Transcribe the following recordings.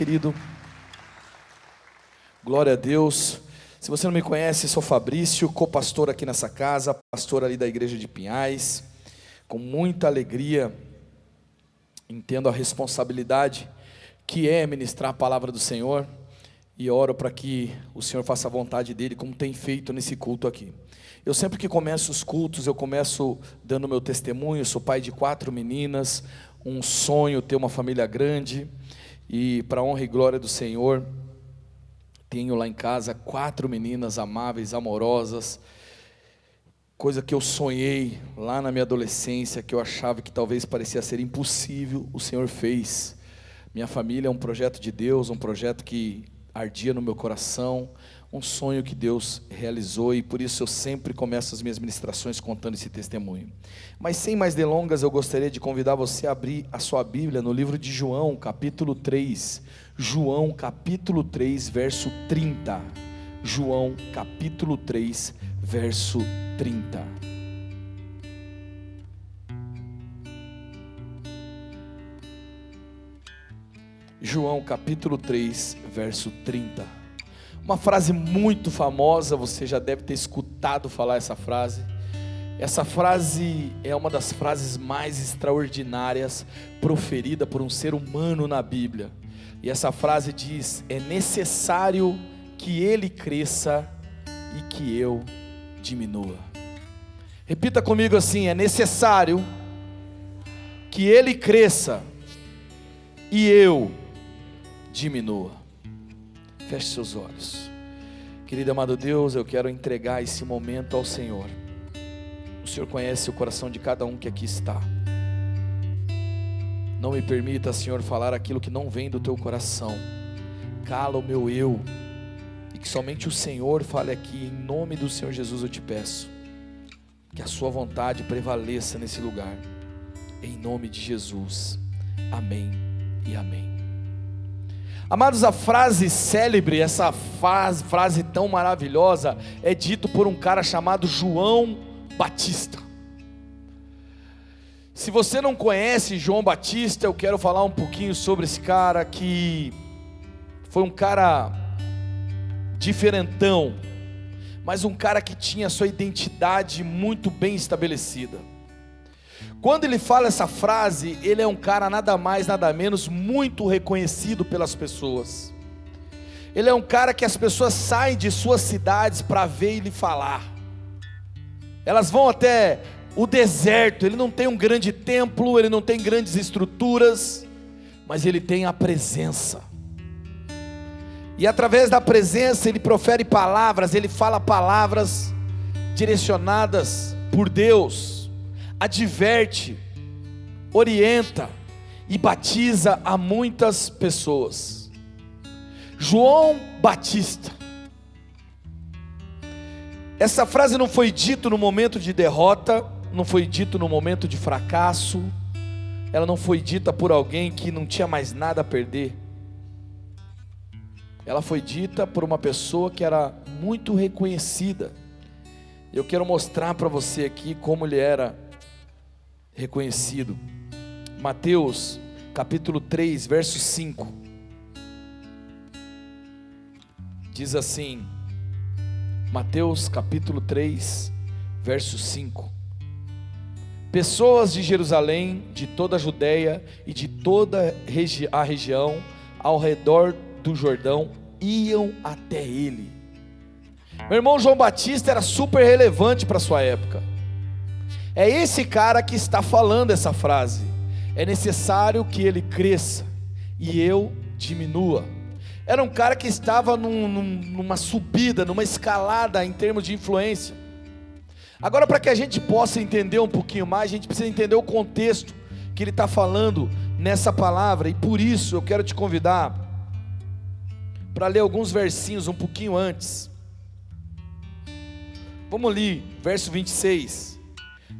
Querido, glória a Deus. Se você não me conhece, sou Fabrício, co-pastor aqui nessa casa, pastor ali da igreja de Pinhais. Com muita alegria, entendo a responsabilidade que é ministrar a palavra do Senhor e oro para que o Senhor faça a vontade dele, como tem feito nesse culto aqui. Eu sempre que começo os cultos, eu começo dando meu testemunho. Sou pai de 4 meninas, um sonho ter uma família grande. E para a honra e glória do Senhor, tenho lá em casa 4 meninas amáveis, amorosas, coisa que eu sonhei lá na minha adolescência, que eu achava que talvez parecia ser impossível, o Senhor fez. Minha família é um projeto de Deus, um projeto que ardia no meu coração, um sonho que Deus realizou, e por isso eu sempre começo as minhas ministrações contando esse testemunho. Mas sem mais delongas, eu gostaria de convidar você a abrir a sua Bíblia no livro de João, capítulo 3, João, capítulo 3, verso 30, João, capítulo 3, verso 30. João, capítulo 3, verso 30. Uma frase muito famosa, você já deve ter escutado falar essa frase. Essa frase é uma das frases mais extraordinárias proferida por um ser humano na Bíblia. E essa frase diz: é necessário que ele cresça e que eu diminua. Repita comigo assim: é necessário que ele cresça e eu diminua. Feche seus olhos. Querido amado Deus, eu quero entregar esse momento ao Senhor. O Senhor conhece o coração de cada um que aqui está. Não me permita, Senhor, falar aquilo que não vem do teu coração. Cala o meu eu, e que somente o Senhor fale aqui. Em nome do Senhor Jesus eu te peço, que a sua vontade prevaleça nesse lugar, em nome de Jesus, amém e amém. Amados, a frase célebre, essa frase tão maravilhosa, é dito por um cara chamado João Batista. Se você não conhece João Batista, eu quero falar um pouquinho sobre esse cara, que foi um cara diferentão, mas um cara que tinha sua identidade muito bem estabelecida. Quando ele fala essa frase, ele é um cara nada mais, nada menos, muito reconhecido pelas pessoas. Ele é um cara que as pessoas saem de suas cidades para ver ele falar. Elas vão até o deserto. Ele não tem um grande templo, ele não tem grandes estruturas, mas ele tem a presença. E através da presença ele profere palavras, ele fala palavras direcionadas por Deus. Adverte, orienta e batiza a muitas pessoas. João Batista. Essa frase não foi dita no momento de derrota, não foi dita no momento de fracasso, ela não foi dita por alguém que não tinha mais nada a perder. Ela foi dita por uma pessoa que era muito reconhecida. Eu quero mostrar para você aqui como ele era reconhecido. Mateus capítulo 3, verso 5 diz assim, Mateus capítulo 3, verso 5: pessoas de Jerusalém, de toda a Judéia e de toda a região ao redor do Jordão iam até ele. Meu irmão, João Batista era super relevante para a sua época. É esse cara que está falando essa frase: é necessário que ele cresça e eu diminua. Era um cara que estava numa subida, numa escalada em termos de influência. Agora, para que a gente possa entender um pouquinho mais, a gente precisa entender o contexto que ele está falando nessa palavra. E por isso eu quero te convidar para ler alguns versinhos um pouquinho antes. Vamos ler, verso 26.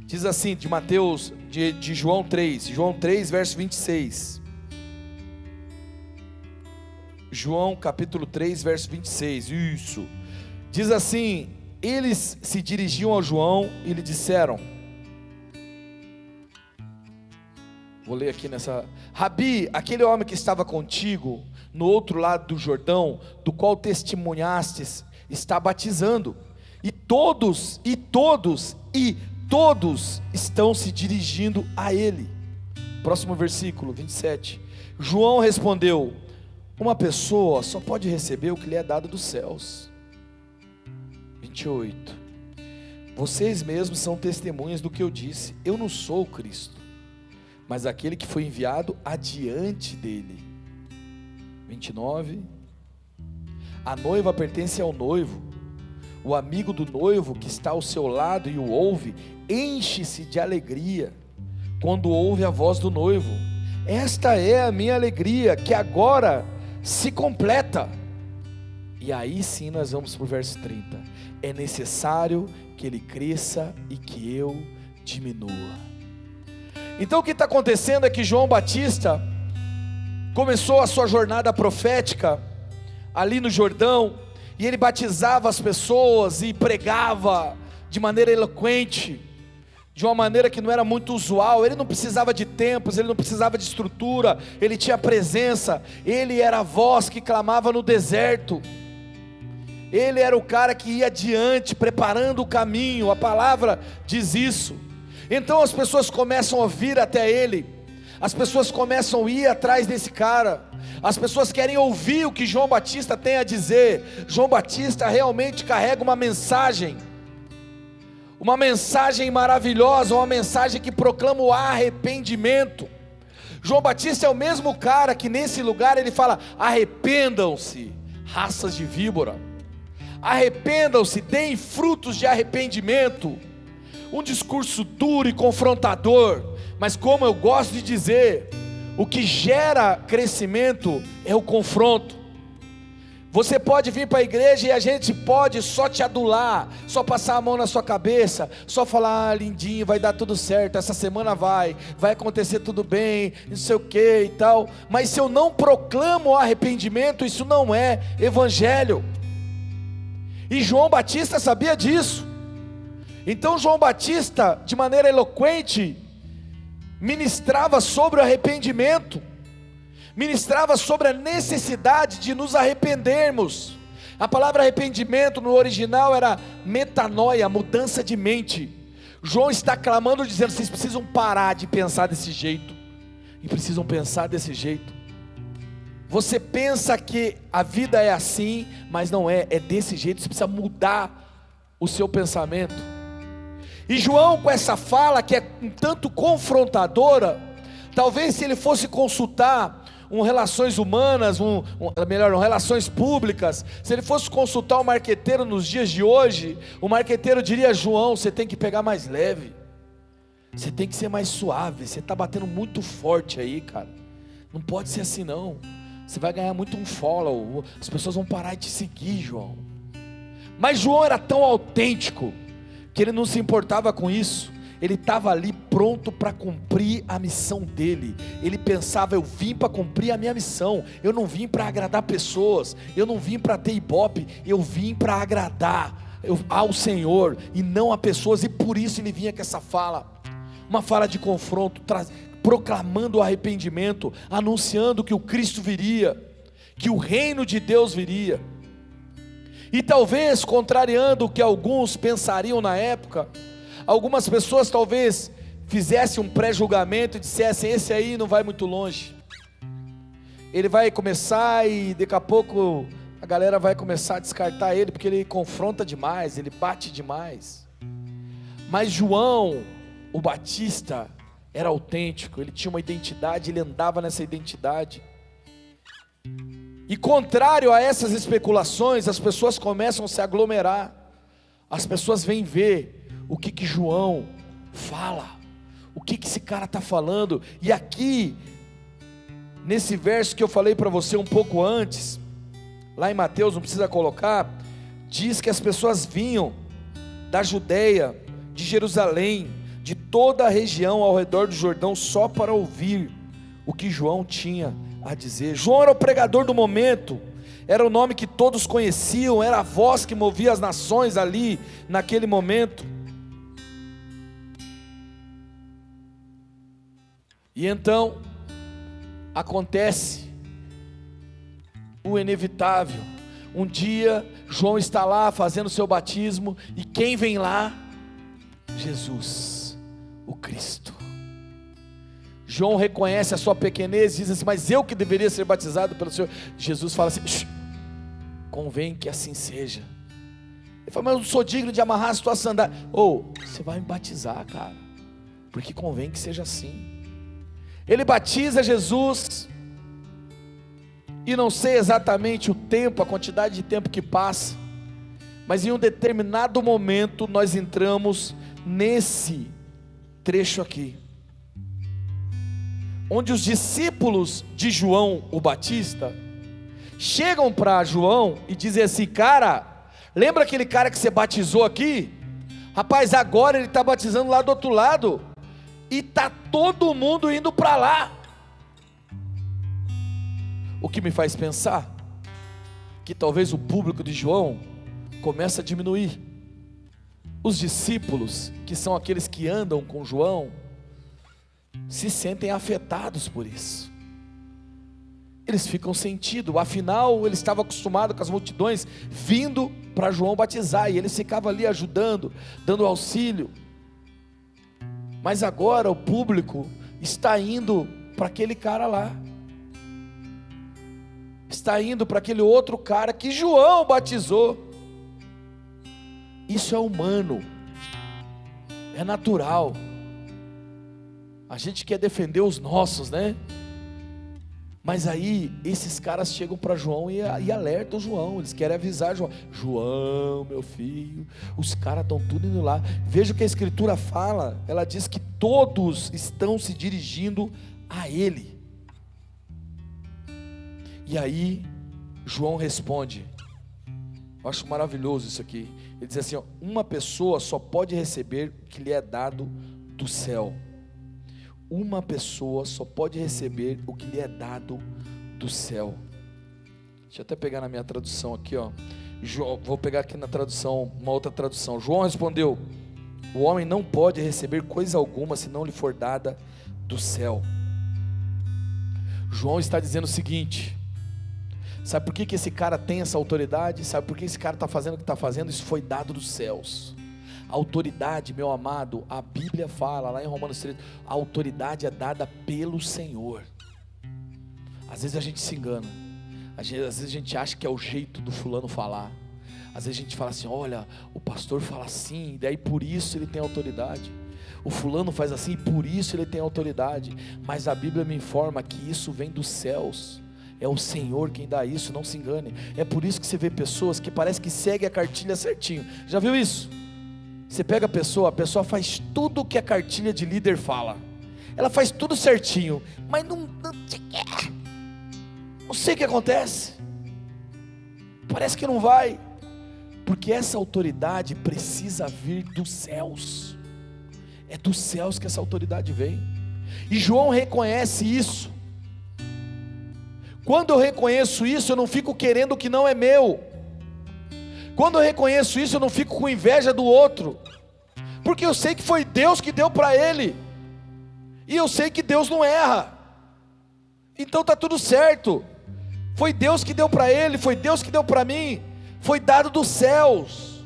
Diz assim, de Mateus, de João 3, verso 26. João capítulo 3, verso 26, isso. Diz assim: eles se dirigiam a João e lhe disseram, vou ler aqui nessa: Rabi, aquele homem que estava contigo, no outro lado do Jordão, do qual testemunhastes, está batizando, e todos estão se dirigindo a ele. Próximo versículo, 27. João respondeu: uma pessoa só pode receber o que lhe é dado dos céus. 28. Vocês mesmos são testemunhas do que eu disse. Eu não sou o Cristo, mas aquele que foi enviado adiante dele. 29. A noiva pertence ao noivo. O amigo do noivo que está ao seu lado e o ouve, enche-se de alegria quando ouve a voz do noivo. Esta é a minha alegria, que agora se completa. E aí sim nós vamos para o verso 30. É necessário que ele cresça e que eu diminua. Então o que está acontecendo é que João Batista começou a sua jornada profética ali no Jordão, e ele batizava as pessoas e pregava de maneira eloquente, de uma maneira que não era muito usual. Ele não precisava de templos, ele não precisava de estrutura, ele tinha presença, ele era a voz que clamava no deserto, ele era o cara que ia adiante, preparando o caminho. A palavra diz isso. Então as pessoas começam a vir até ele, as pessoas começam a ir atrás desse cara, as pessoas querem ouvir o que João Batista tem a dizer. João Batista realmente carrega uma mensagem maravilhosa, uma mensagem que proclama o arrependimento. João Batista é o mesmo cara que nesse lugar ele fala: arrependam-se, raças de víbora, arrependam-se, deem frutos de arrependimento. Um discurso duro e confrontador, mas como eu gosto de dizer, o que gera crescimento é o confronto. Você pode vir para a igreja e a gente pode só te adular, só passar a mão na sua cabeça, só falar: ah, lindinho, vai dar tudo certo, essa semana vai acontecer tudo bem, não sei o que e tal. Mas se eu não proclamo o arrependimento, isso não é evangelho. E João Batista sabia disso. Então João Batista, de maneira eloquente, ministrava sobre o arrependimento, ministrava sobre a necessidade de nos arrependermos. A palavra arrependimento no original era metanoia, mudança de mente. João está clamando, dizendo: vocês precisam parar de pensar desse jeito, e precisam pensar desse jeito. Você pensa que a vida é assim, mas não é, é desse jeito. Você precisa mudar o seu pensamento. E João, com essa fala que é um tanto confrontadora, talvez se ele fosse consultar relações humanas, relações públicas, se ele fosse consultar um marqueteiro nos dias de hoje, o marqueteiro diria: João, você tem que pegar mais leve, você tem que ser mais suave, você está batendo muito forte aí, cara, não pode ser assim não, você vai ganhar muito um follow, as pessoas vão parar de te seguir, João. Mas João era tão autêntico, que ele não se importava com isso. Ele estava ali pronto para cumprir a missão dele. Ele pensava: eu vim para cumprir a minha missão, eu não vim para agradar pessoas, eu não vim para ter ibope, eu vim para agradar ao Senhor e não a pessoas. E por isso ele vinha com essa fala, uma fala de confronto, proclamando o arrependimento, anunciando que o Cristo viria, que o reino de Deus viria. E talvez, contrariando o que alguns pensariam na época, algumas pessoas talvez fizessem um pré-julgamento e dissessem: esse aí não vai muito longe, ele vai começar e daqui a pouco a galera vai começar a descartar ele, porque ele confronta demais, ele bate demais. Mas João, o Batista, era autêntico, ele tinha uma identidade, ele andava nessa identidade. E contrário a essas especulações, as pessoas começam a se aglomerar, as pessoas vêm ver o que João fala, o que esse cara está falando. E aqui, nesse verso que eu falei para você um pouco antes, lá em Mateus, não precisa colocar, diz que as pessoas vinham da Judeia, de Jerusalém, de toda a região ao redor do Jordão, só para ouvir o que João tinha a dizer. João era o pregador do momento, era o nome que todos conheciam, era a voz que movia as nações ali, naquele momento. E então, acontece o inevitável. Um dia, João está lá fazendo o seu batismo, e quem vem lá? Jesus, o Cristo. João reconhece a sua pequenez e diz assim: mas eu que deveria ser batizado pelo Senhor. Jesus fala assim: convém que assim seja. Ele fala: mas eu não sou digno de amarrar as tuas sandálias. Você vai me batizar, cara, porque convém que seja assim. Ele batiza Jesus, e não sei exatamente o tempo, a quantidade de tempo que passa, mas em um determinado momento nós entramos nesse trecho aqui, onde os discípulos de João o Batista chegam para João e dizem assim: cara, lembra aquele cara que você batizou aqui? Rapaz, agora ele está batizando lá do outro lado, e está todo mundo indo para lá. O que me faz pensar que talvez o público de João comece a diminuir. Os discípulos, que são aqueles que andam com João, se sentem afetados por isso. Eles ficam sentido, afinal ele estava acostumado com as multidões vindo para João batizar, e ele ficava ali ajudando, dando auxílio. Mas agora o público está indo para aquele cara lá, está indo para aquele outro cara que João batizou. Isso é humano, é natural. A gente quer defender os nossos, né? Mas aí esses caras chegam para João e alertam João. Eles querem avisar João: João, meu filho, os caras estão tudo indo lá. Veja o que a Escritura fala. Ela diz que todos estão se dirigindo a ele. E aí João responde. Eu acho maravilhoso isso aqui. Ele diz assim: uma pessoa só pode receber o que lhe é dado do céu. Uma pessoa só pode receber o que lhe é dado do céu. Deixa eu até pegar na minha tradução aqui, ó. Vou pegar aqui na tradução, uma outra tradução. João respondeu: o homem não pode receber coisa alguma se não lhe for dada do céu. João está dizendo o seguinte: sabe por que esse cara tem essa autoridade? Sabe por que esse cara está fazendo o que está fazendo? Isso foi dado dos céus. A autoridade, meu amado, a Bíblia fala lá em Romanos 3, a autoridade é dada pelo Senhor. Às vezes a gente se engana, às vezes a gente acha que é o jeito do fulano falar. Às vezes a gente fala assim: olha, o pastor fala assim, daí por isso ele tem autoridade. O fulano faz assim, por isso ele tem autoridade. Mas a Bíblia me informa que isso vem dos céus. É o Senhor quem dá isso, não se engane. É por isso que você vê pessoas que parece que seguem a cartilha certinho. Já viu isso? Você pega a pessoa faz tudo o que a cartilha de líder fala. Ela faz tudo certinho, mas não sei o que acontece. Parece que não vai. Porque essa autoridade precisa vir dos céus. É dos céus que essa autoridade vem. E João reconhece isso. Quando eu reconheço isso, eu não fico querendo o que não é meu. Quando eu reconheço isso, eu não fico com inveja do outro, porque eu sei que foi Deus que deu para ele, e eu sei que Deus não erra, então está tudo certo. Foi Deus que deu para ele, foi Deus que deu para mim, foi dado dos céus.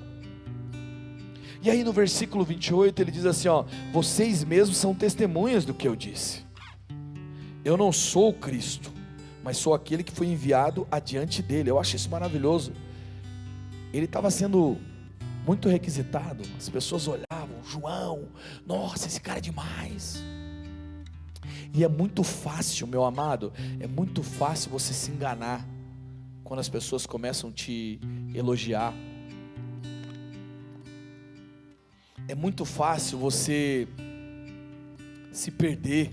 E aí no versículo 28 ele diz assim: vocês mesmos são testemunhas do que eu disse. Eu não sou o Cristo, mas sou aquele que foi enviado adiante dele. Eu acho isso maravilhoso. Ele estava sendo muito requisitado. As pessoas olhavam: João, nossa, esse cara é demais. E é muito fácil, meu amado, é muito fácil você se enganar quando as pessoas começam a te elogiar. É muito fácil você se perder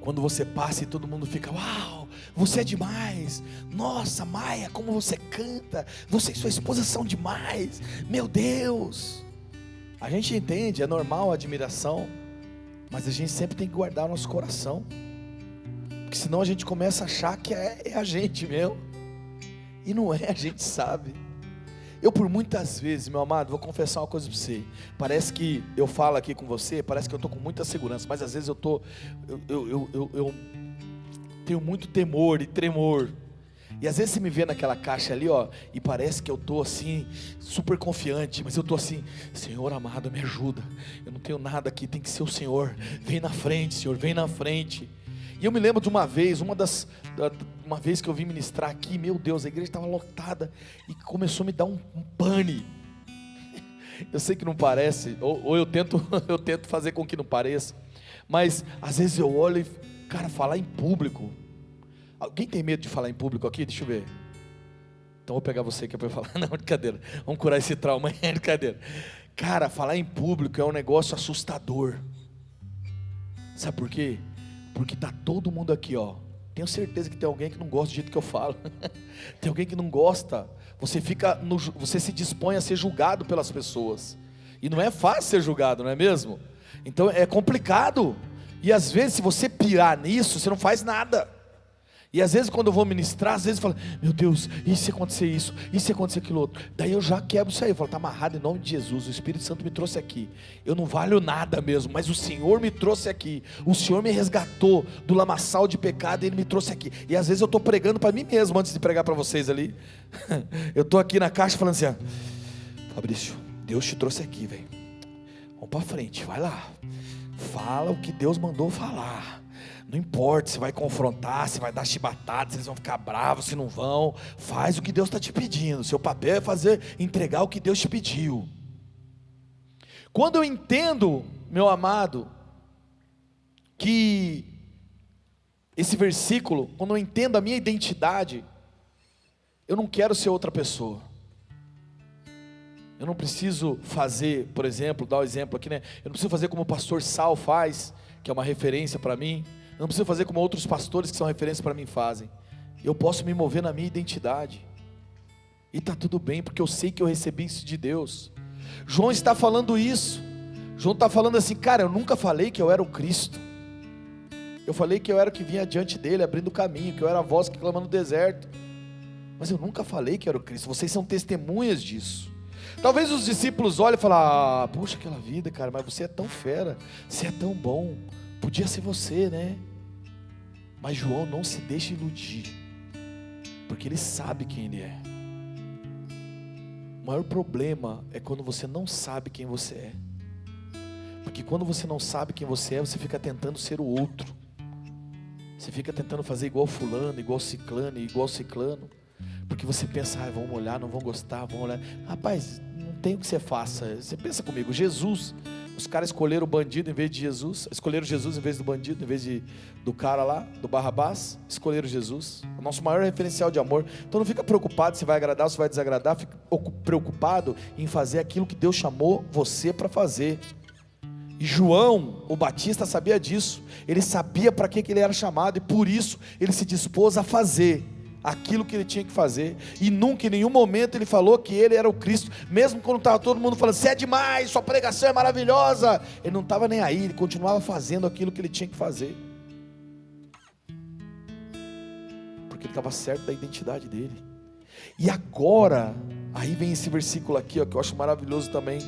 quando você passa e todo mundo fica: uau, você é demais, nossa Maia, como você canta, você e sua esposa são demais, meu Deus. A gente entende, é normal a admiração, mas a gente sempre tem que guardar o nosso coração, porque senão a gente começa a achar que é a gente mesmo, e não é, a gente sabe. Eu por muitas vezes, meu amado, vou confessar uma coisa para você, parece que eu falo aqui com você, parece que eu estou com muita segurança, mas às vezes eu tenho muito temor e tremor, E às vezes você me vê naquela caixa ali, ó, e parece que eu estou assim, super confiante, mas eu estou assim: Senhor amado, me ajuda, eu não tenho nada aqui, tem que ser o Senhor, vem na frente, Senhor, vem na frente. E eu me lembro de uma vez, uma vez que eu vim ministrar aqui, meu Deus, a igreja estava lotada, e começou a me dar um pane. Eu sei que não parece, ou eu tento fazer com que não pareça, mas às vezes eu olho e, cara, falar em público. Alguém tem medo de falar em público aqui? Deixa eu ver. Então vou pegar você que é para falar. Não, brincadeira. Vamos curar esse trauma. É brincadeira. Cara, falar em público é um negócio assustador. Sabe por quê? Porque tá todo mundo aqui, ó. Tenho certeza que tem alguém que não gosta do jeito que eu falo. Tem alguém que não gosta. Você se dispõe a ser julgado pelas pessoas. E não é fácil ser julgado, não é mesmo? Então é complicado. E às vezes, se você pirar nisso, você não faz nada. E às vezes quando eu vou ministrar, às vezes eu falo: meu Deus, e se acontecer isso? E se acontecer aquilo outro? Daí eu já quebro isso aí, eu falo: está amarrado em nome de Jesus, o Espírito Santo me trouxe aqui. Eu não valho nada mesmo, mas o Senhor me trouxe aqui. O Senhor me resgatou do lamaçal de pecado e Ele me trouxe aqui. E às vezes eu estou pregando para mim mesmo, antes de pregar para vocês ali. Eu estou aqui na caixa falando assim: Fabrício, Deus te trouxe aqui, velho. Vamos para frente, vai lá. Fala o que Deus mandou falar. Não importa se vai confrontar, se vai dar chibatada, se eles vão ficar bravos, se não vão. Faz o que Deus está te pedindo. Seu papel é entregar o que Deus te pediu. Quando eu entendo, meu amado, que esse versículo, quando eu entendo a minha identidade, eu não quero ser outra pessoa. Eu não preciso fazer, por exemplo, dar o exemplo aqui, né? Eu não preciso fazer como o pastor Sal faz, que é uma referência para mim. Eu não preciso fazer como outros pastores que são referência para mim fazem. Eu posso me mover na minha identidade. E está tudo bem, porque eu sei que eu recebi isso de Deus. João está falando isso. João está falando assim: cara, eu nunca falei que eu era o Cristo. Eu falei que eu era o que vinha diante dele, abrindo o caminho, que eu era a voz que clama no deserto. Mas eu nunca falei que eu era o Cristo. Vocês são testemunhas disso. Talvez os discípulos olhem e falem: puxa, aquela vida, cara, mas você é tão fera, você é tão bom. Podia ser você, né? Mas João não se deixa iludir, porque ele sabe quem ele é. O maior problema é quando você não sabe quem você é. Porque quando você não sabe quem você é, você fica tentando ser o outro. Você fica tentando fazer igual fulano, igual ciclano, igual ciclano. Porque você pensa: vão olhar, não vão gostar, vão olhar. Rapaz, não tem o que você faça. Você pensa comigo, Jesus, os caras escolheram o bandido em vez de Jesus. Escolheram Jesus em vez do bandido, em vez do cara lá, do Barrabás. Escolheram Jesus, o nosso maior referencial de amor. Então não fica preocupado se vai agradar ou se vai desagradar. Fica preocupado em fazer aquilo que Deus chamou você para fazer. E João, o Batista, sabia disso. Ele sabia para que ele era chamado, e por isso ele se dispôs a fazer aquilo que ele tinha que fazer. E nunca, em nenhum momento, ele falou que ele era o Cristo. Mesmo quando estava todo mundo falando: você é demais, sua pregação é maravilhosa, ele não estava nem aí. Ele continuava fazendo aquilo que ele tinha que fazer, porque ele estava certo da identidade dele. E agora, aí vem esse versículo aqui, ó, que eu acho maravilhoso também.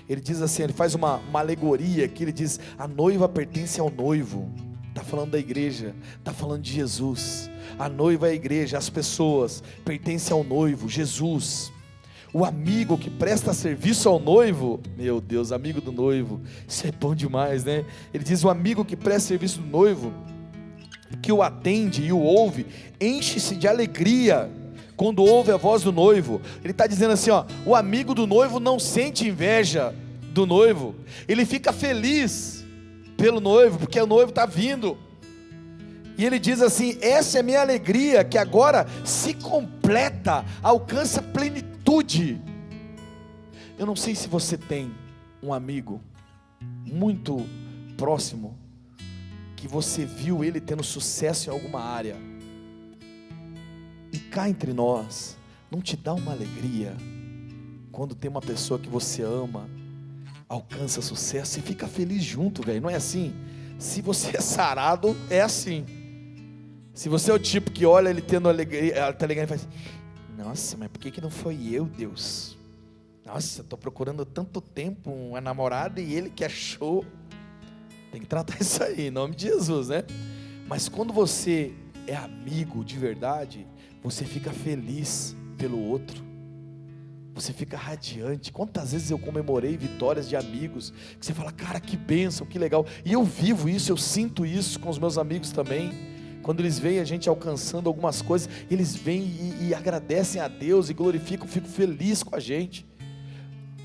Ele diz assim, ele faz uma alegoria aqui. Ele diz: a noiva pertence ao noivo. Está falando da igreja, está falando de Jesus. A noiva é a igreja, as pessoas pertencem ao noivo, Jesus. O amigo que presta serviço ao noivo, meu Deus, amigo do noivo, isso é bom demais, né? Ele diz: o amigo que presta serviço do noivo, que o atende e o ouve, enche-se de alegria quando ouve a voz do noivo. Ele está dizendo assim, ó: o amigo do noivo não sente inveja do noivo, ele fica feliz pelo noivo, porque o noivo está vindo. E ele diz assim: essa é a minha alegria, que agora se completa, alcança plenitude. Eu não sei se você tem um amigo muito próximo, que você viu ele tendo sucesso em alguma área, e cá entre nós, não te dá uma alegria quando tem uma pessoa que você ama, alcança sucesso e fica feliz junto, velho? Não é assim? Se você é sarado, é assim. Se você é o tipo que olha ele tendo alegria, tá ligado, e faz: nossa, mas por que não foi eu, Deus? Nossa, estou procurando tanto tempo uma namorada e ele que achou. Tem que tratar isso aí, em nome de Jesus, né? Mas quando você é amigo de verdade, você fica feliz pelo outro, você fica radiante. Quantas vezes eu comemorei vitórias de amigos, que você fala, cara, que bênção, que legal, e eu vivo isso, eu sinto isso com os meus amigos também. Quando eles veem a gente alcançando algumas coisas, eles vêm e agradecem a Deus e glorificam, fico feliz com a gente.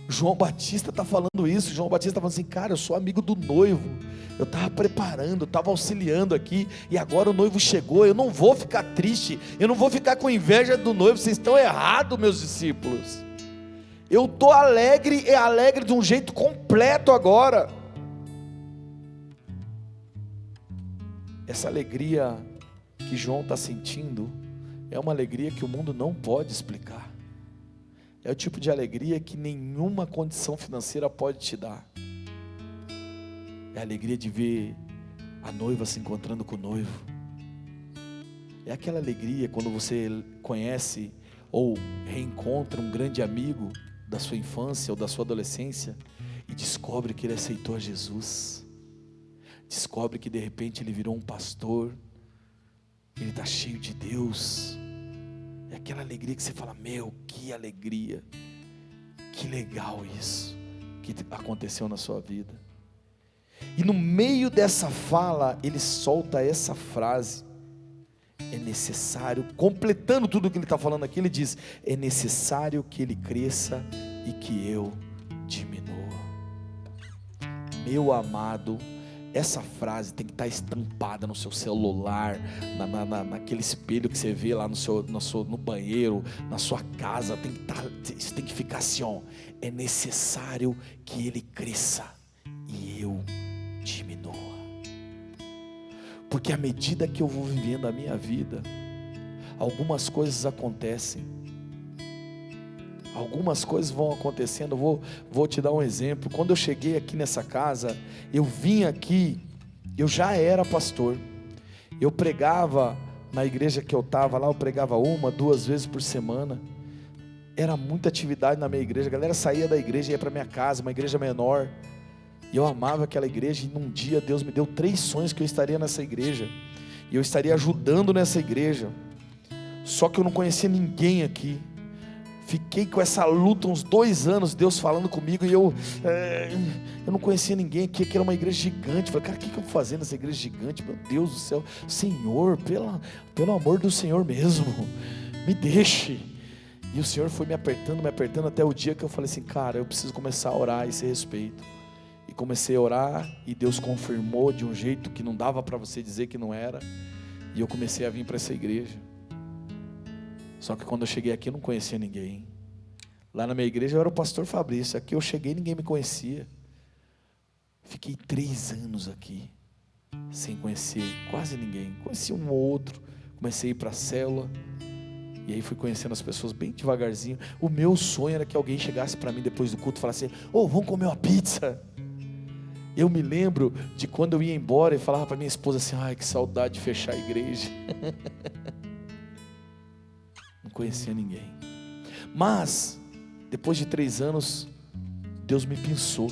João Batista está falando isso. João Batista está falando assim, cara, eu sou amigo do noivo, eu estava preparando, estava auxiliando aqui, e agora o noivo chegou, eu não vou ficar triste, eu não vou ficar com inveja do noivo. Vocês estão errados, meus discípulos, eu estou alegre, e alegre de um jeito completo agora. Essa alegria que João está sentindo, é uma alegria que o mundo não pode explicar. É o tipo de alegria que nenhuma condição financeira pode te dar. É a alegria de ver a noiva se encontrando com o noivo. É aquela alegria quando você conhece ou reencontra um grande amigo da sua infância ou da sua adolescência e descobre que ele aceitou a Jesus. Descobre que de repente ele virou um pastor, ele está cheio de Deus. É aquela alegria que você fala, meu, que alegria, que legal isso que aconteceu na sua vida. E no meio dessa fala, ele solta essa frase, é necessário, completando tudo o que ele está falando aqui, ele diz, é necessário que ele cresça e que eu diminua. Meu amado, essa frase tem que estar estampada no seu celular, naquele espelho que você vê lá no banheiro, na sua casa. Isso tem que ficar assim, ó. É necessário que ele cresça e eu diminua. Porque à medida que eu vou vivendo a minha vida, algumas coisas acontecem. Algumas coisas vão acontecendo. Vou te dar um exemplo. Quando eu cheguei aqui nessa casa, eu vim aqui, eu já era pastor, eu pregava na igreja que eu estava lá, eu pregava 1, 2 vezes por semana, era muita atividade na minha igreja, a galera saía da igreja e ia para minha casa, uma igreja menor, e eu amava aquela igreja. E num dia Deus me deu 3 sonhos que eu estaria nessa igreja, e eu estaria ajudando nessa igreja, só que eu não conhecia ninguém aqui. Fiquei com essa luta uns 2 anos, Deus falando comigo, e eu não conhecia ninguém aqui, que era uma igreja gigante. Falei, cara, o que eu vou fazer nessa igreja gigante? Meu Deus do céu, Senhor, pelo amor do Senhor mesmo, me deixe. E o Senhor foi me apertando, até o dia que eu falei assim, cara, eu preciso começar a orar a esse respeito. E comecei a orar, e Deus confirmou de um jeito que não dava para você dizer que não era, e eu comecei a vir para essa igreja. Só que quando eu cheguei aqui eu não conhecia ninguém. Lá na minha igreja eu era o pastor Fabrício. Aqui eu cheguei e ninguém me conhecia. Fiquei 3 anos aqui, sem conhecer quase ninguém. Conheci um ou outro. Comecei a ir para a célula. E aí fui conhecendo as pessoas bem devagarzinho. O meu sonho era que alguém chegasse para mim depois do culto e falasse, vamos comer uma pizza. Eu me lembro de quando eu ia embora e falava para minha esposa assim, ai, que saudade de fechar a igreja. Não conhecia ninguém. Mas depois de 3 anos, Deus me pensou,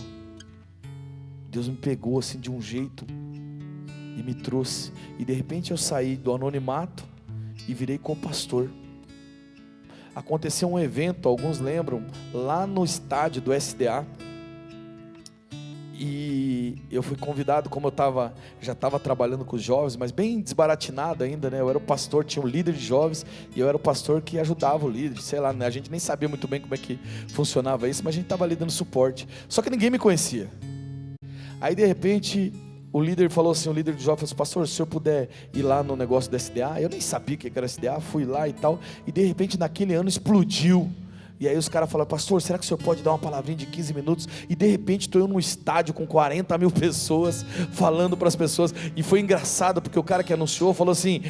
Deus me pegou assim de um jeito e me trouxe. E de repente eu saí do anonimato e virei co-pastor. Aconteceu um evento, alguns lembram, lá no estádio do SDA. E eu fui convidado, como eu já estava trabalhando com os jovens, mas bem desbaratinado ainda, né? Eu era o pastor, tinha um líder de jovens, e eu era o pastor que ajudava o líder, sei lá, né? A gente nem sabia muito bem como é que funcionava isso, mas a gente estava ali dando suporte, só que ninguém me conhecia. Aí de repente, o líder falou assim, o líder de jovens falou assim, pastor, se o senhor puder ir lá no negócio do SDA, eu nem sabia o que era SDA, fui lá e tal, e de repente naquele ano explodiu. E aí os caras falaram, pastor, será que o senhor pode dar uma palavrinha de 15 minutos? E de repente estou eu num estádio com 40 mil pessoas, falando para as pessoas. E foi engraçado, porque o cara que anunciou falou assim,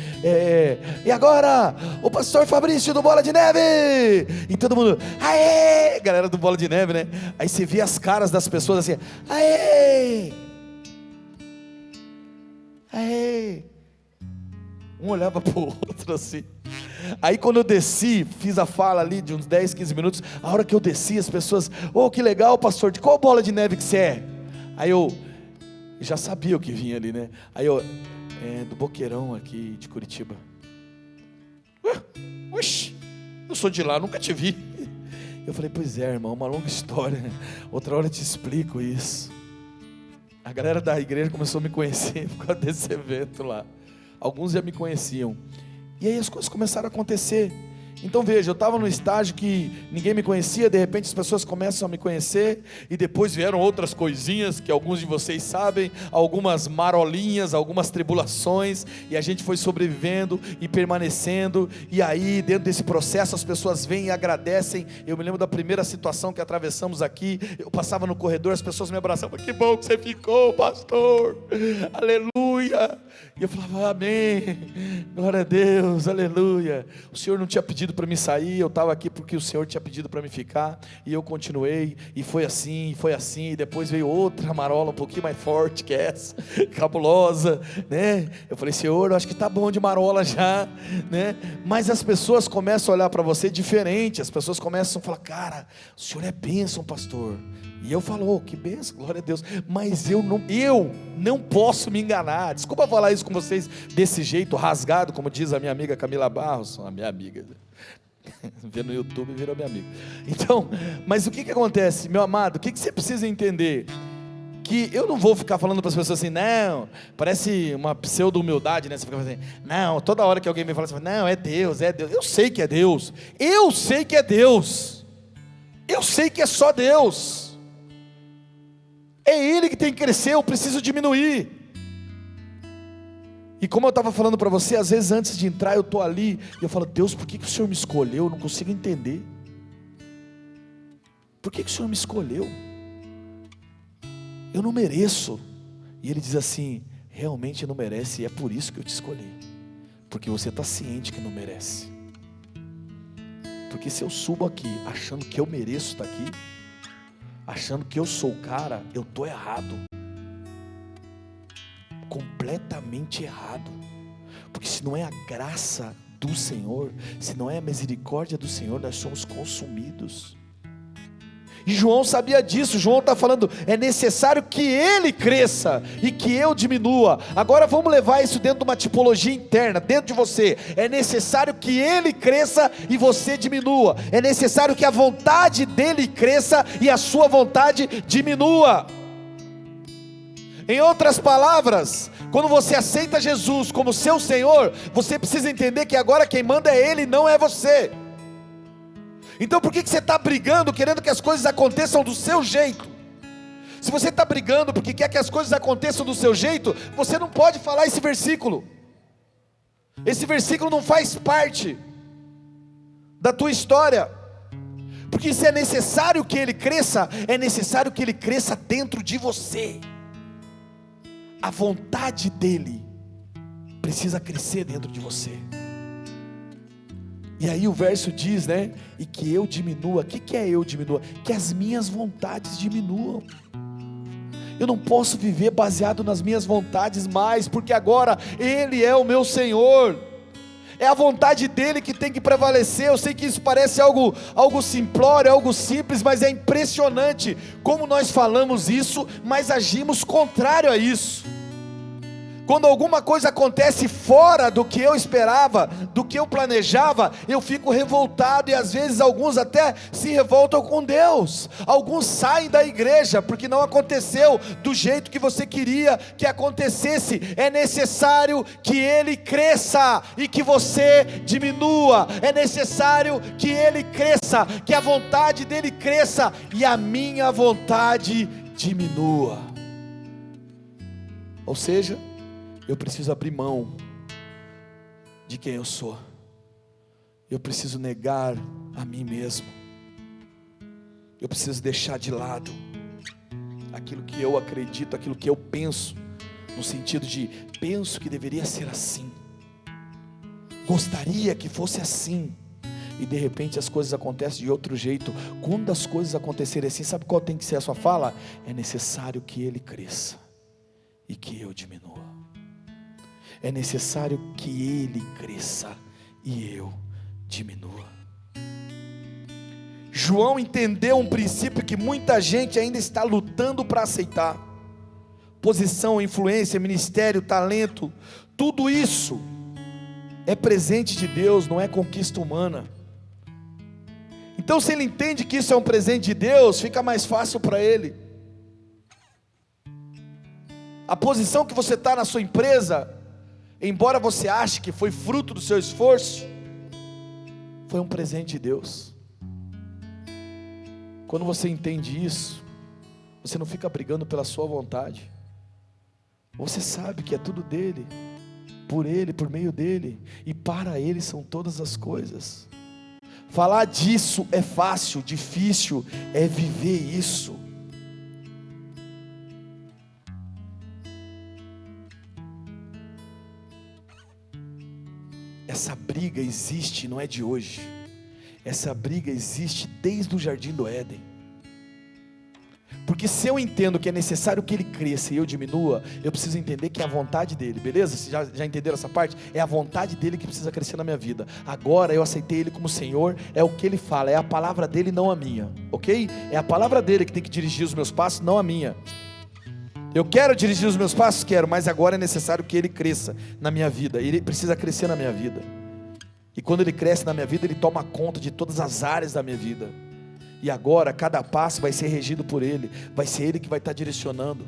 e agora, o pastor Fabrício do Bola de Neve. E todo mundo, aê, galera do Bola de Neve, né? Aí você via as caras das pessoas assim, aê, aê. Um olhava para o outro assim. Aí quando eu desci, fiz a fala ali de uns 10, 15 minutos. A hora que eu desci, as pessoas, que legal, pastor, de qual bola de neve que você é? Aí eu já sabia o que vinha ali, né? Aí eu, do Boqueirão aqui de Curitiba. Oxi, eu sou de lá, nunca te vi. Eu falei, pois é, irmão, uma longa história, outra hora eu te explico isso. A galera da igreja começou a me conhecer por causa desse evento lá. Alguns já me conheciam. E aí as coisas começaram a acontecer. Então veja, eu estava num estágio que ninguém me conhecia, de repente as pessoas começam a me conhecer, e depois vieram outras coisinhas que alguns de vocês sabem, algumas marolinhas, algumas tribulações, e a gente foi sobrevivendo e permanecendo, e aí dentro desse processo as pessoas vêm e agradecem. Eu me lembro da primeira situação que atravessamos aqui, eu passava no corredor, as pessoas me abraçavam, que bom que você ficou, pastor, aleluia, e eu falava, amém, glória a Deus, aleluia. O Senhor não tinha pedido para me sair, eu estava aqui porque o Senhor tinha pedido para me ficar, e eu continuei, e foi assim, e depois veio outra marola um pouquinho mais forte que essa, cabulosa, né? Eu falei, Senhor, eu acho que está bom de marola já, né? Mas as pessoas começam a olhar para você diferente, as pessoas começam a falar, cara, o Senhor é bênção, pastor. E eu falo, oh, que bênção, glória a Deus. Mas eu não posso me enganar. Desculpa falar isso com vocês desse jeito, rasgado, como diz a minha amiga Camila Barros, a minha amiga, vê no YouTube e virou minha amiga. Então, mas o que acontece, meu amado? O que você precisa entender? Que eu não vou ficar falando para as pessoas assim, não, parece uma pseudo-humildade, né? Você fica assim, não, toda hora que alguém me fala assim, não, é Deus, eu sei que é Deus, eu sei que é Deus, eu sei que é só Deus, é Ele que tem que crescer, eu preciso diminuir. E como eu estava falando para você, às vezes antes de entrar eu estou ali, e eu falo, Deus, por que o Senhor me escolheu? Eu não consigo entender. Por que o Senhor me escolheu? Eu não mereço. E Ele diz assim, realmente não merece, e é por isso que eu te escolhi. Porque você está ciente que não merece. Porque se eu subo aqui, achando que eu mereço estar aqui, achando que eu sou o cara, eu estou errado. Completamente errado. Porque se não é a graça do Senhor, se não é a misericórdia do Senhor, nós somos consumidos. E João sabia disso. João está falando, é necessário que Ele cresça e que eu diminua. Agora vamos levar isso dentro de uma tipologia interna, dentro de você. É necessário que Ele cresça e você diminua. É necessário que a vontade dEle cresça e a sua vontade diminua. Em outras palavras, quando você aceita Jesus como seu Senhor, você precisa entender que agora quem manda é Ele, não é você. Então por que você está brigando, querendo que as coisas aconteçam do seu jeito? Se você está brigando porque quer que as coisas aconteçam do seu jeito, você não pode falar esse versículo. Esse versículo não faz parte da tua história. Porque se é necessário que Ele cresça, é necessário que Ele cresça dentro de você. A vontade dEle precisa crescer dentro de você. E aí o verso diz, né? E que eu diminua. O que é eu diminua? Que as minhas vontades diminuam. Eu não posso viver baseado nas minhas vontades mais, porque agora Ele é o meu Senhor. É a vontade dEle que tem que prevalecer. Eu sei que isso parece algo simplório, algo simples, mas é impressionante como nós falamos isso, mas agimos contrário a isso. Quando alguma coisa acontece fora do que eu esperava, do que eu planejava, eu fico revoltado, e às vezes alguns até se revoltam com Deus. Alguns saem da igreja porque não aconteceu do jeito que você queria que acontecesse. É necessário que Ele cresça e que você diminua. É necessário que Ele cresça, que a vontade dEle cresça e a minha vontade diminua. Ou seja, eu preciso abrir mão de quem eu sou. Eu preciso negar a mim mesmo. Eu preciso deixar de lado aquilo que eu acredito, aquilo que eu penso, no sentido de, penso que deveria ser assim, gostaria que fosse assim, e de repente as coisas acontecem de outro jeito. Quando as coisas acontecerem assim, sabe qual tem que ser a sua fala? É necessário que Ele cresça e que eu diminua. É necessário que Ele cresça e eu diminua. João entendeu um princípio que muita gente ainda está lutando para aceitar. Posição, influência, ministério, talento, tudo isso é presente de Deus, não é conquista humana. Então, se ele entende que isso é um presente de Deus, fica mais fácil para ele. A posição que você está na sua empresa, embora você ache que foi fruto do seu esforço, foi um presente de Deus. Quando você entende isso, você não fica brigando pela sua vontade. Você sabe que é tudo dele, por ele, por meio dele, e para ele são todas as coisas. Falar disso é fácil, difícil é viver isso. Essa briga existe, não é de hoje. Essa briga existe desde o jardim do Éden. Porque se eu entendo que é necessário que ele cresça e eu diminua, eu preciso entender que é a vontade dele, beleza? Vocês já entenderam essa parte? É a vontade dele que precisa crescer na minha vida. Agora eu aceitei ele como Senhor, é o que ele fala, é a palavra dele, não a minha, ok? É a palavra dele que tem que dirigir os meus passos, não a minha. Eu quero dirigir os meus passos? Quero, mas agora é necessário que ele cresça na minha vida, ele precisa crescer na minha vida. E quando ele cresce na minha vida, ele toma conta de todas as áreas da minha vida. E agora cada passo vai ser regido por ele, vai ser ele que vai estar direcionando.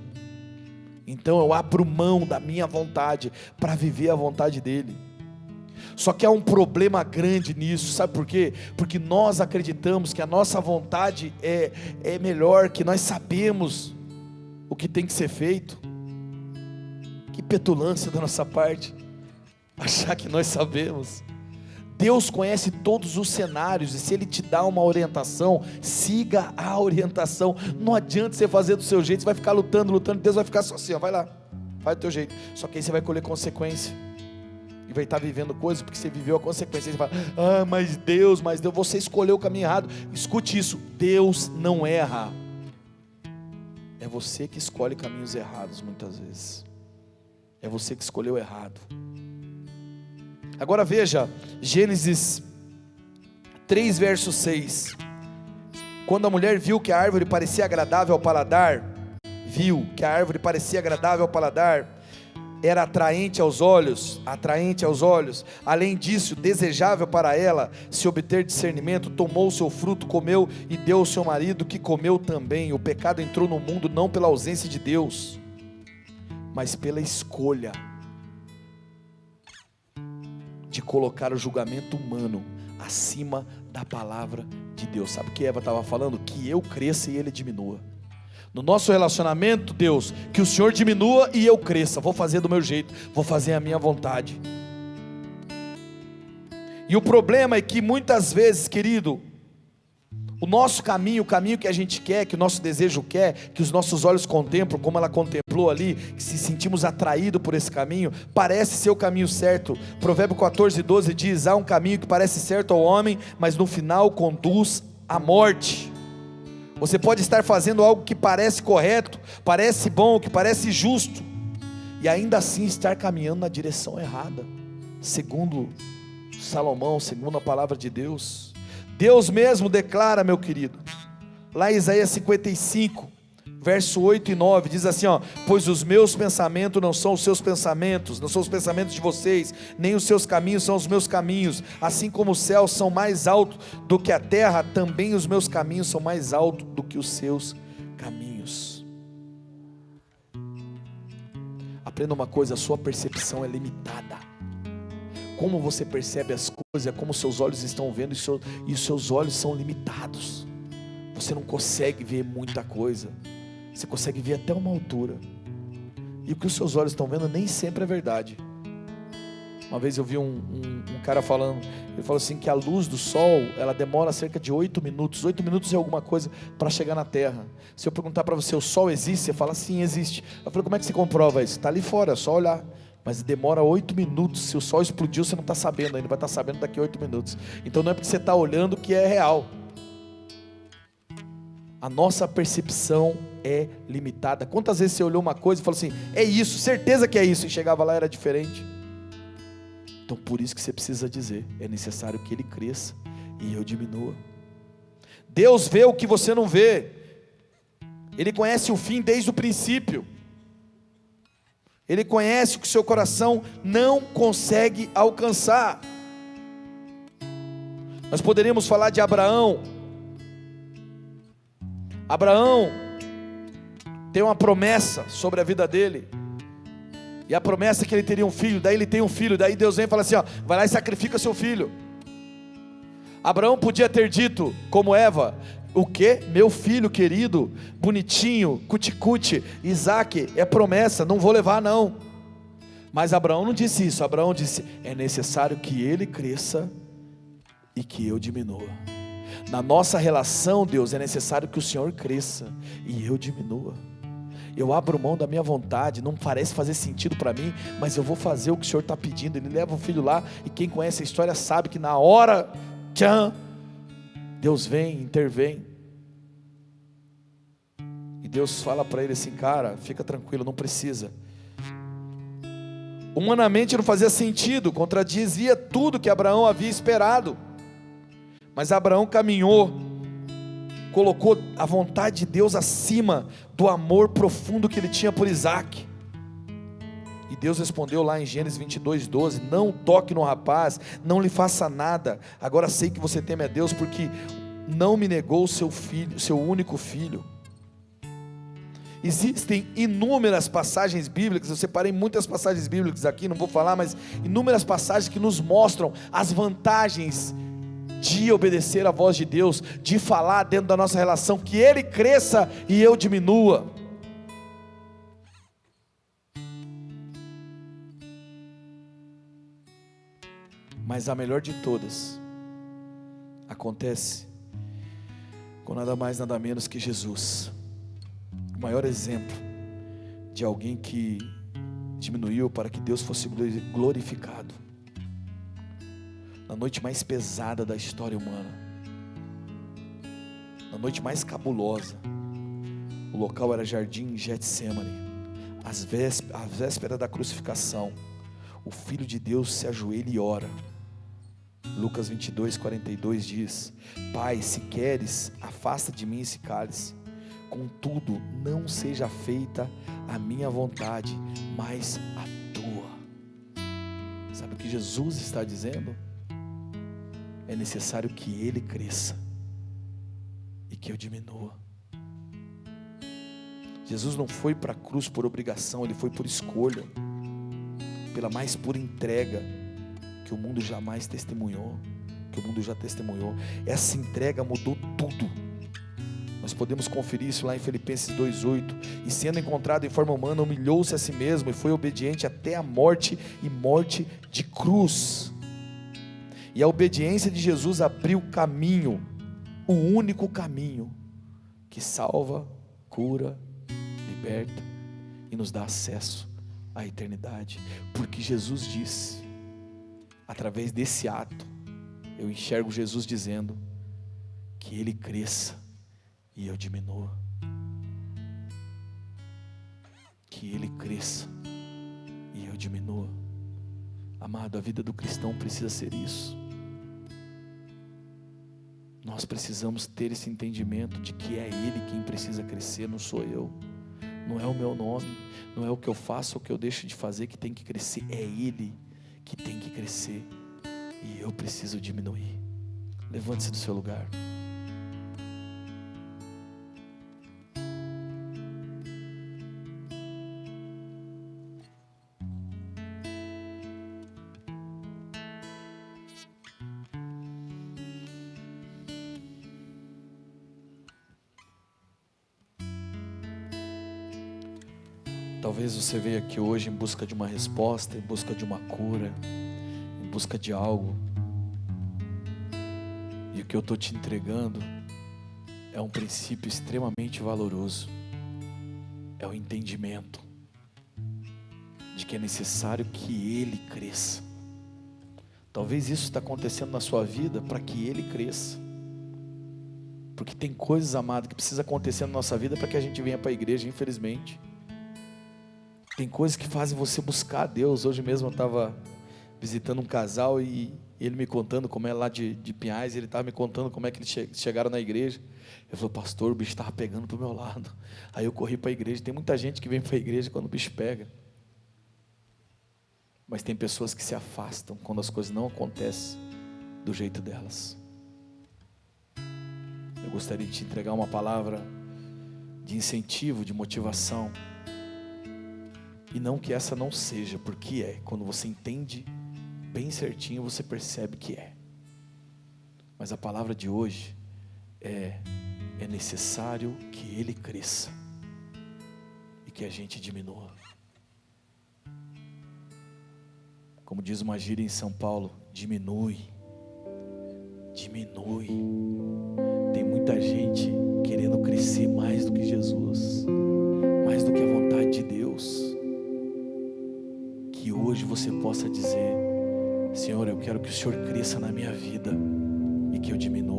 Então eu abro mão da minha vontade para viver a vontade dele. Só que há um problema grande nisso, sabe por quê? Porque nós acreditamos que a nossa vontade é melhor, que nós sabemos o que tem que ser feito. Que petulância da nossa parte, achar que nós sabemos. Deus conhece todos os cenários, e se Ele te dá uma orientação, siga a orientação. Não adianta você fazer do seu jeito, você vai ficar lutando, Deus vai ficar só assim, ó, vai lá, faz do teu jeito. Só que aí você vai colher consequência, e vai estar vivendo coisas, porque você viveu a consequência. Aí você fala, mas Deus, você escolheu o caminho errado. Escute isso, Deus não erra, é você que escolhe caminhos errados muitas vezes, é você que escolheu errado. Agora veja, Gênesis 3 verso 6, quando a mulher viu que a árvore parecia agradável ao paladar, era atraente aos olhos, além disso, desejável para ela, se obter discernimento, tomou o seu fruto, comeu e deu ao seu marido, que comeu também. O pecado entrou no mundo não pela ausência de Deus, mas pela escolha de colocar o julgamento humano acima da palavra de Deus. Sabe o que Eva estava falando? Que eu cresça e ele diminua. No nosso relacionamento, Deus, que o Senhor diminua e eu cresça. Vou fazer do meu jeito, vou fazer a minha vontade. E o problema é que muitas vezes, querido, o nosso caminho, o caminho que a gente quer, que o nosso desejo quer, que os nossos olhos contemplam, como ela contemplou ali, que se sentimos atraídos por esse caminho, parece ser o caminho certo. Provérbio 14:12 diz, há um caminho que parece certo ao homem, mas no final conduz à morte. Você pode estar fazendo algo que parece correto, parece bom, que parece justo, e ainda assim estar caminhando na direção errada, segundo Salomão, segundo a palavra de Deus. Deus mesmo declara, meu querido, lá em Isaías 55, verso 8 e 9, diz assim, pois os meus pensamentos não são os seus pensamentos, não são os pensamentos de vocês, nem os seus caminhos são os meus caminhos, assim como os céus são mais altos do que a terra, também os meus caminhos são mais altos do que os seus caminhos. Aprenda uma coisa, a sua percepção é limitada. Como você percebe as coisas, é como seus olhos estão vendo, e os seus olhos são limitados. Você não consegue ver muita coisa, você consegue ver até uma altura, e o que os seus olhos estão vendo nem sempre é verdade. Uma vez eu vi um cara falando, ele falou assim, que a luz do sol, ela demora cerca de 8 minutos, 8 minutos é alguma coisa para chegar na terra. Se eu perguntar para você, o sol existe? Você fala, sim, existe. Eu falei, como é que você comprova isso? Está ali fora, é só olhar. Mas demora 8 minutos, se o sol explodiu você não está sabendo ainda, vai estar sabendo daqui a 8 minutos. Então não é porque você está olhando que é real. A nossa percepção é limitada. Quantas vezes você olhou uma coisa e falou assim, é isso, certeza que é isso, e chegava lá e era diferente. Então por isso que você precisa dizer, é necessário que ele cresça e eu diminua. Deus vê o que você não vê, Ele conhece o fim desde o princípio. Ele conhece o que o seu coração não consegue alcançar. Nós poderíamos falar de Abraão. Abraão tem uma promessa sobre a vida dele, e a promessa é que ele teria um filho. Daí ele tem um filho, daí Deus vem e fala assim, ó, vai lá e sacrifica seu filho. Abraão podia ter dito, como Eva, o que? Meu filho querido, bonitinho, cuticute, Isaac, é promessa, não vou levar não. Mas Abraão não disse isso. Abraão disse, é necessário que ele cresça e que eu diminua. Na nossa relação, Deus, é necessário que o Senhor cresça e eu diminua. Eu abro mão da minha vontade, não parece fazer sentido para mim, mas eu vou fazer o que o Senhor está pedindo. Ele leva o filho lá, e quem conhece a história sabe que na hora, tchan, Deus vem, intervém. E Deus fala para ele assim, cara, fica tranquilo, não precisa. Humanamente não fazia sentido, contradizia tudo que Abraão havia esperado. Mas Abraão caminhou, colocou a vontade de Deus acima do amor profundo que ele tinha por Isaac. E Deus respondeu lá em Gênesis 22:12, não toque no rapaz, não lhe faça nada, agora sei que você teme a Deus, porque não me negou o seu filho, seu único filho. Existem inúmeras passagens bíblicas, eu separei muitas passagens bíblicas aqui, não vou falar, mas inúmeras passagens que nos mostram as vantagens de obedecer a voz de Deus, de falar dentro da nossa relação, que Ele cresça e eu diminua. Mas a melhor de todas acontece com nada mais nada menos que Jesus, o maior exemplo de alguém que diminuiu para que Deus fosse glorificado. Na noite mais pesada da história humana, na noite mais cabulosa, o local era Jardim Getsemane, às vésperas da crucificação, o Filho de Deus se ajoelha e ora. Lucas 22:42 diz, Pai, se queres, afasta de mim esse cálice, contudo, não seja feita a minha vontade, mas a tua. Sabe o que Jesus está dizendo? É necessário que Ele cresça e que eu diminua. Jesus não foi para a cruz por obrigação, Ele foi por escolha, pela mais pura entrega que o mundo jamais testemunhou, que o mundo já testemunhou. Essa entrega mudou tudo. Nós podemos conferir isso lá em Filipenses 2:8, e sendo encontrado em forma humana, humilhou-se a si mesmo e foi obediente até a morte, e morte de cruz. E a obediência de Jesus abriu o caminho, o único caminho que salva, cura, liberta e nos dá acesso à eternidade. Porque Jesus disse, através desse ato, eu enxergo Jesus dizendo que Ele cresça e eu diminua. Que Ele cresça e eu diminua. Amado, a vida do cristão precisa ser isso. Nós precisamos ter esse entendimento de que é Ele quem precisa crescer, não sou eu. Não é o meu nome, não é o que eu faço ou o que eu deixo de fazer que tem que crescer. É Ele que tem que crescer e eu preciso diminuir. Levante-se do seu lugar. Talvez você veja aqui hoje em busca de uma resposta, em busca de uma cura, em busca de algo. E o que eu estou te entregando é um princípio extremamente valoroso. É o entendimento de que é necessário que Ele cresça. Talvez isso está acontecendo na sua vida para que Ele cresça. Porque tem coisas, amado, que precisa acontecer na nossa vida para que a gente venha para a igreja, infelizmente. Tem coisas que fazem você buscar a Deus. Hoje mesmo eu estava visitando um casal e ele me contando como é lá de Pinhais. Ele estava me contando como é que eles chegaram na igreja. Eu falei, pastor, o bicho estava pegando para o meu lado. Aí eu corri para a igreja. Tem muita gente que vem para a igreja quando o bicho pega. Mas tem pessoas que se afastam quando as coisas não acontecem do jeito delas. Eu gostaria de te entregar uma palavra de incentivo, de motivação. E não que essa não seja, porque é. Quando você entende bem certinho, você percebe que é. Mas a palavra de hoje é necessário que Ele cresça e que a gente diminua. Como diz uma gíria em São Paulo, diminui. Tem muita gente querendo crescer mais do que Jesus, mais do que a vontade de Deus. Que hoje você possa dizer: Senhor, eu quero que o Senhor cresça na minha vida e que eu diminua.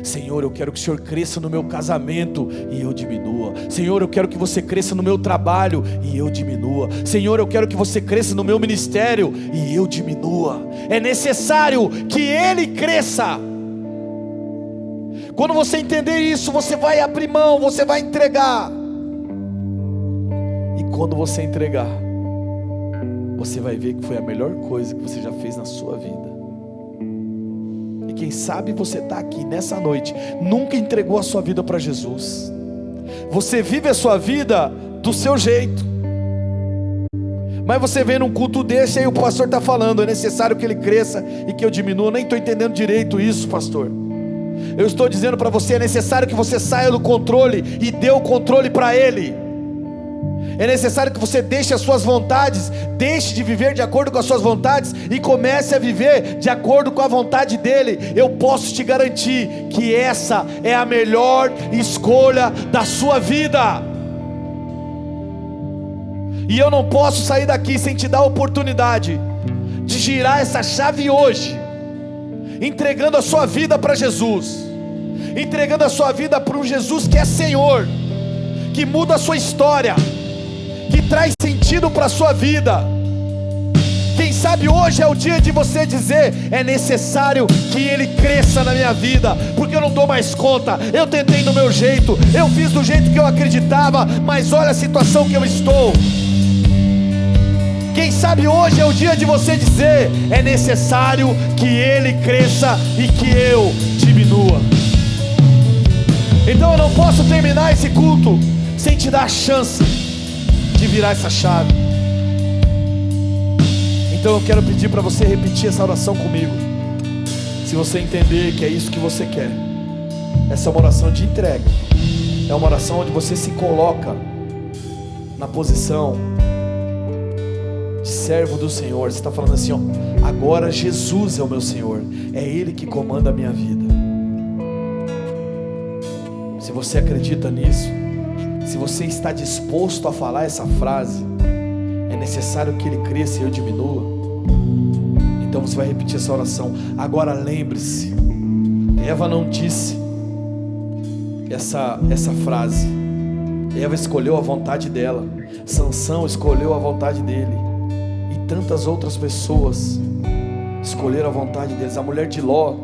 Senhor, eu quero que o Senhor cresça no meu casamento e eu diminua. Senhor, eu quero que você cresça no meu trabalho e eu diminua. Senhor, eu quero que você cresça no meu ministério e eu diminua. É necessário que Ele cresça. Quando você entender isso, você vai abrir mão, você vai entregar. E quando você entregar, você vai ver que foi a melhor coisa que você já fez na sua vida. E quem sabe você está aqui nessa noite, nunca entregou a sua vida para Jesus. Você vive a sua vida do seu jeito. Mas você vem num culto desse, aí o pastor está falando: é necessário que ele cresça e que eu diminua. Eu nem estou entendendo direito isso, pastor. Eu estou dizendo para você: é necessário que você saia do controle e dê o controle para Ele. É necessário que você deixe as suas vontades, deixe de viver de acordo com as suas vontades e comece a viver de acordo com a vontade dEle. Eu posso te garantir que essa é a melhor escolha da sua vida. E eu não posso sair daqui sem te dar a oportunidade de girar essa chave hoje, entregando a sua vida para Jesus, entregando a sua vida para um Jesus que é Senhor, que muda a sua história, que traz sentido para a sua vida. Quem sabe hoje é o dia de você dizer: é necessário que Ele cresça na minha vida, porque eu não dou mais conta. Eu tentei do meu jeito, eu fiz do jeito que eu acreditava, mas olha a situação que eu estou. Quem sabe hoje é o dia de você dizer: é necessário que Ele cresça e que eu diminua. Então eu não posso terminar esse culto sem te dar a chance de virar essa chave. Então eu quero pedir para você repetir essa oração comigo. Se você entender que é isso que você quer, essa é uma oração de entrega, é uma oração onde você se coloca na posição de servo do Senhor. Você está falando assim: ó, agora Jesus é o meu Senhor, é Ele que comanda a minha vida. Se você acredita nisso, se você está disposto a falar essa frase, é necessário que Ele cresça e eu diminua, então você vai repetir essa oração. Agora lembre-se, Eva não disse essa frase. Eva escolheu a vontade dela, Sansão escolheu a vontade dele, e tantas outras pessoas escolheram a vontade deles. A mulher de Ló,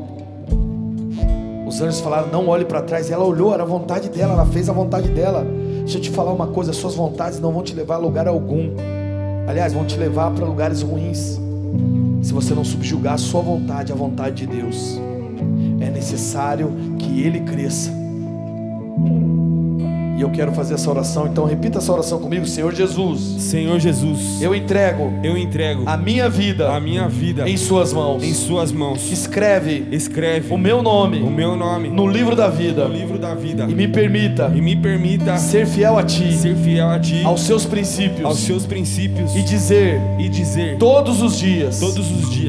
os anjos falaram: não olhe para trás. Ela olhou, era a vontade dela, ela fez a vontade dela. Deixa eu te falar uma coisa: suas vontades não vão te levar a lugar algum. Aliás, vão te levar para lugares ruins, se você não subjugar a sua vontade à vontade de Deus. É necessário que Ele cresça. E eu quero fazer essa oração, então repita essa oração comigo. Senhor Jesus, Senhor Jesus, eu entrego a minha vida em suas mãos. Escreve o meu nome no livro da vida, e me permita ser fiel a Ti, aos seus princípios, e dizer todos os dias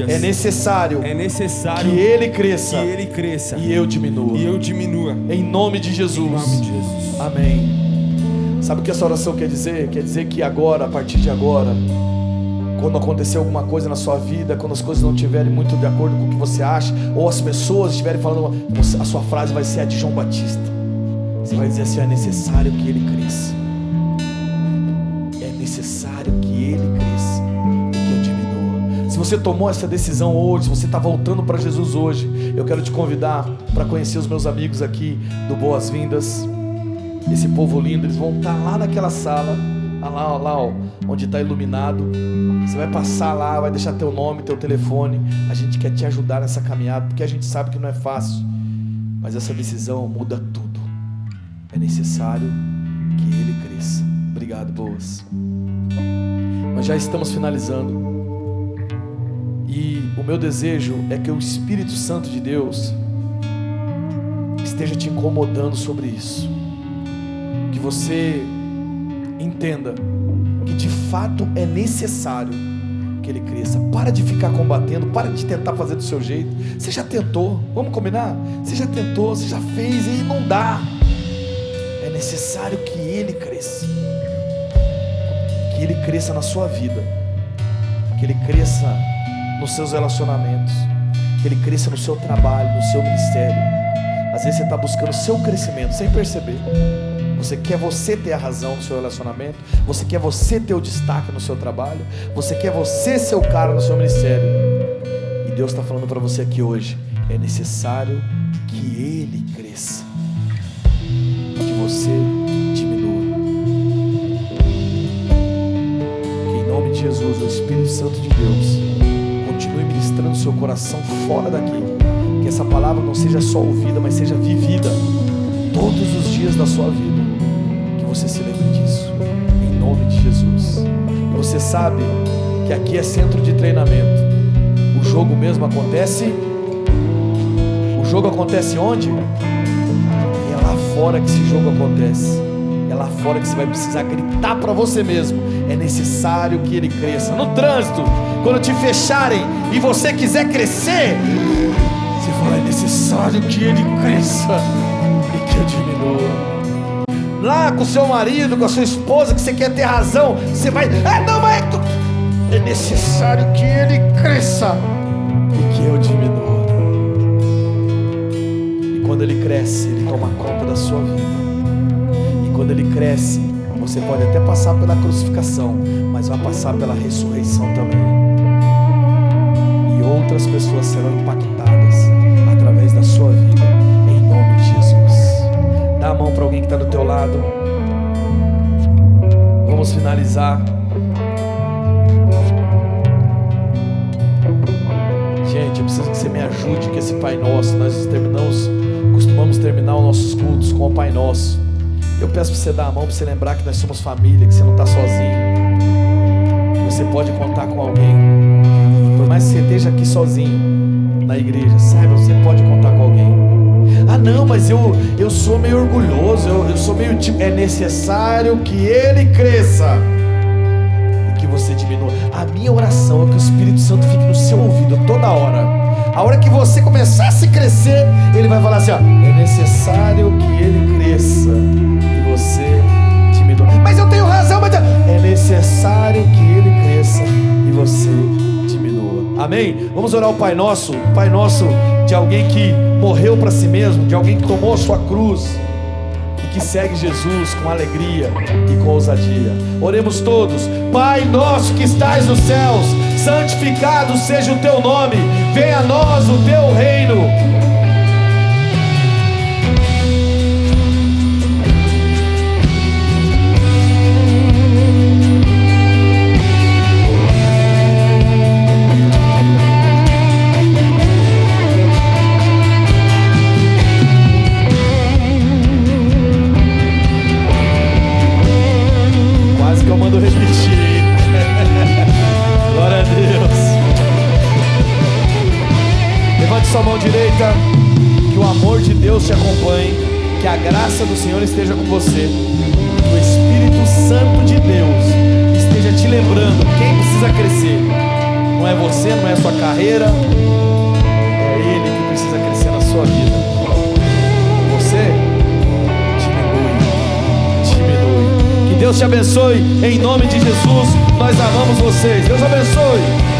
é necessário que Ele cresça e eu diminua. Em nome de Jesus. Amém. Sabe o que essa oração quer dizer? Quer dizer que agora, a partir de agora, quando acontecer alguma coisa na sua vida, quando as coisas não estiverem muito de acordo com o que você acha, ou as pessoas estiverem falando, a sua frase vai ser a de João Batista. Você vai dizer assim: é necessário que Ele cresça. É necessário que Ele cresça e que eu diminua. Se você tomou essa decisão hoje, se você está voltando para Jesus hoje, eu quero te convidar para conhecer os meus amigos aqui do Boas-Vindas. Esse povo lindo, eles vão estar lá naquela sala lá, ó, onde está iluminado. Você vai passar lá, vai deixar teu nome, teu telefone. A gente quer te ajudar nessa caminhada, porque a gente sabe que não é fácil, mas essa decisão muda tudo. É necessário que ele cresça. Obrigado, Boas. Nós já estamos finalizando, e o meu desejo é que o Espírito Santo de Deus esteja te incomodando sobre isso, que você entenda que de fato é necessário que ele cresça. Para de ficar combatendo, para de tentar fazer do seu jeito. Você já tentou, vamos combinar? Você já tentou, você já fez e não dá. É necessário que ele cresça, que ele cresça na sua vida, que ele cresça nos seus relacionamentos, que ele cresça no seu trabalho, no seu ministério. Às vezes você está buscando o seu crescimento sem perceber. Você quer ter a razão no seu relacionamento, você quer ter o destaque no seu trabalho, você quer ser o cara no seu ministério. E Deus está falando para você aqui hoje: é necessário que ele cresça, que você diminua. Que em nome de Jesus, o Espírito Santo de Deus continue ministrando seu coração fora daqui. Que essa palavra não seja só ouvida, mas seja vivida todos os dias da sua vida. Que você se lembre disso, em nome de Jesus. E você sabe que aqui é centro de treinamento. O jogo mesmo acontece. O jogo acontece onde? É lá fora que esse jogo acontece. É lá fora que você vai precisar gritar para você mesmo: é necessário que ele cresça. No trânsito, quando te fecharem e você quiser crescer, você fala: é necessário que ele cresça e que eu diminua. Lá com o seu marido, com a sua esposa, que você quer ter razão, você vai: não, mas é necessário que ele cresça e que eu diminua. E quando ele cresce, ele toma conta da sua vida. E quando ele cresce, você pode até passar pela crucificação, mas vai passar pela ressurreição também. E outras pessoas serão impactadas através da sua vida, em nome de Jesus. Dá a mão para alguém que está do teu lado. Vamos finalizar. Gente, eu preciso que você me ajude com esse Pai Nosso. Nós costumamos terminar os nossos cultos com o Pai Nosso. Eu peço para você dar a mão, para você lembrar que nós somos família, que você não está sozinho, que você pode contar com alguém. Por mais que você esteja aqui sozinho na igreja, saiba, você pode contar com alguém. Não, mas eu sou meio orgulhoso, eu sou meio tipo. É necessário que ele cresça e que você diminua. A minha oração é que o Espírito Santo fique no seu ouvido toda hora. A hora que você começar a se crescer, ele vai falar assim: é necessário que ele cresça e você diminua. Mas eu tenho razão, mas é necessário que ele cresça e você diminua. Amém? Vamos orar o Pai Nosso. O Pai Nosso de alguém que morreu para si mesmo, de alguém que tomou a sua cruz e que segue Jesus com alegria e com ousadia. Oremos todos. Pai nosso que estais nos céus, santificado seja o teu nome, venha a nós o teu reino. Sua mão direita, que o amor de Deus te acompanhe, que a graça do Senhor esteja com você, que o Espírito Santo de Deus esteja te lembrando quem precisa crescer. Não é você, não é a sua carreira, é Ele que precisa crescer na sua vida. Você diminui. Que Deus te abençoe, em nome de Jesus. Nós amamos vocês. Deus abençoe.